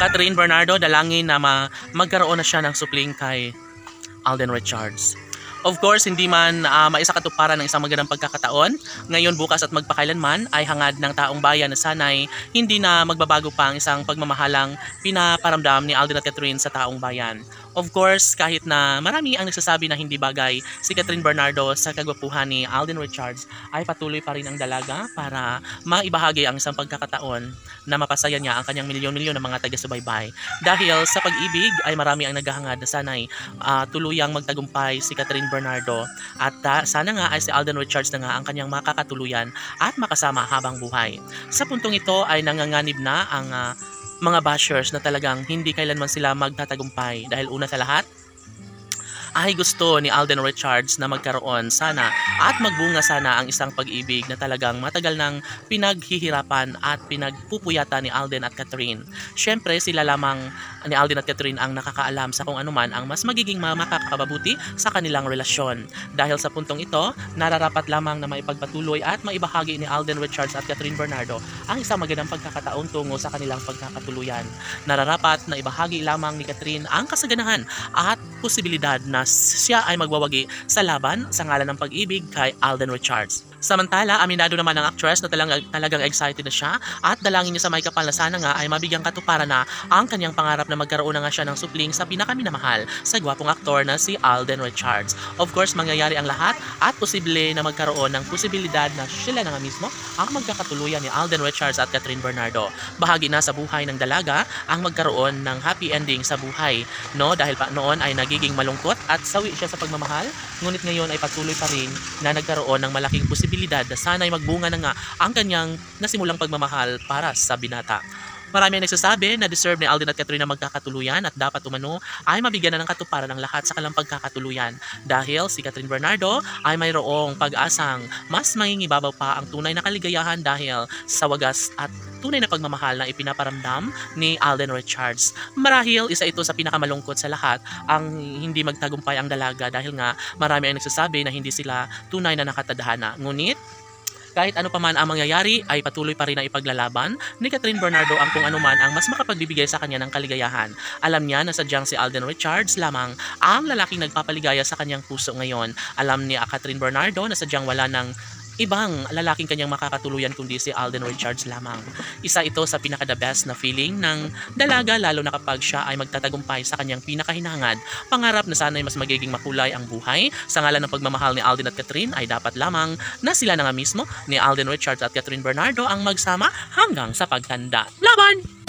Catherine Bernardo, dalangin na magkaroon na siya ng supling kay Alden Richards. Of course, hindi man maisakatuparan ng isang magandang pagkakataon. Ngayon, bukas at magpakailanman ay hangad ng taong bayan na sana'y hindi na magbabago pa ang isang pagmamahalang pinaparamdam ni Alden at Catherine sa taong bayan. Of course, kahit na marami ang nagsasabi na hindi bagay si Catherine Bernardo sa kagwapuhan ni Alden Richards, ay patuloy pa rin ang dalaga para maibahagi ang isang pagkakataon na mapasaya niya ang kanyang milyon-milyon ng mga taga-subaybay. Dahil sa pag-ibig ay marami ang naghahangad na sana'y tuluyang magtagumpay si Catherine Bernardo at sana nga ay si Alden Richards na nga ang kanyang makakatuluyan at makasama habang buhay. Sa puntong ito ay nanganganib na ang mga bashers na talagang hindi kailanman sila magtatagumpay dahil una sa lahat ay gusto ni Alden Richards na magkaroon sana at magbunga sana ang isang pag-ibig na talagang matagal nang pinaghihirapan at pinagpupuyatan ni Alden at Catherine. Siyempre sila lamang ni Alden at Catherine ang nakakaalam sa kung anuman ang mas magiging makakapabuti sa kanilang relasyon. Dahil sa puntong ito, nararapat lamang na maipagpatuloy at maibahagi ni Alden Richards at Catherine Bernardo ang isang magandang pagkakataon tungo sa kanilang pagkakatuluyan. Nararapat na ibahagi lamang ni Catherine ang kasaganahan at posibilidad na siya ay magwawagi sa laban sa ngalan ng pag-ibig kay Alden Richards. Samantala, aminado naman ang actress na talagang excited na siya at dalangin niya sa may kapal na sana nga ay mabigyang katuparan na ang kanyang pangarap na magkaroon na nga siya ng supling sa pinakaminamahal sa gwapong aktor na si Alden Richards. Of course, mangyayari ang lahat at posible na magkaroon ng posibilidad na sila na nga mismo ang magkakatuluyan ni Alden Richards at Catherine Bernardo. Bahagi na sa buhay ng dalaga ang magkaroon ng happy ending sa buhay, no? Dahil pa noon ay nagiging malungkot at sawi siya sa pagmamahal, ngunit ngayon ay patuloy pa rin na nagkaroon ng malaking posibilidad na sana'y magbunga na nga ang kanyang nasimulang pagmamahal para sa binata. Marami ang nagsasabi na deserve ni Alden at Catherine na magkakatuluyan at dapat umano ay mabigyan na ng katuparan ng lahat sa kanilang pagkakatuluyan dahil si Catherine Bernardo ay mayroong pag-asang mas mangingibabaw pa ang tunay na kaligayahan dahil sa wagas at tunay na pagmamahal na ipinaparamdam ni Alden Richards. Marahil isa ito sa pinakamalungkot sa lahat ang hindi magtagumpay ang dalaga dahil nga marami ang nagsasabi na hindi sila tunay na nakatadhana. Ngunit kahit ano pa man ang mangyayari ay patuloy pa rin na ipaglalaban ni Catherine Bernardo ang kung ano man ang mas makapagbibigay sa kanya ng kaligayahan. Alam niya na sadyang si Alden Richards lamang ang lalaking nagpapaligaya sa kanyang puso ngayon. Alam ni Catherine Bernardo na sadyang wala ng ibang lalaking kanyang makakatuluyan kundi si Alden Richards lamang. Isa ito sa pinaka-the best na feeling ng dalaga lalo na kapag siya ay magtatagumpay sa kanyang pinakahinangad. Pangarap na sana ay mas magiging makulay ang buhay sa ngalan ng pagmamahal ni Alden at Catherine ay dapat lamang na sila na nga mismo ni Alden Richards at Catherine Bernardo ang magsama hanggang sa pagtanda. Laban!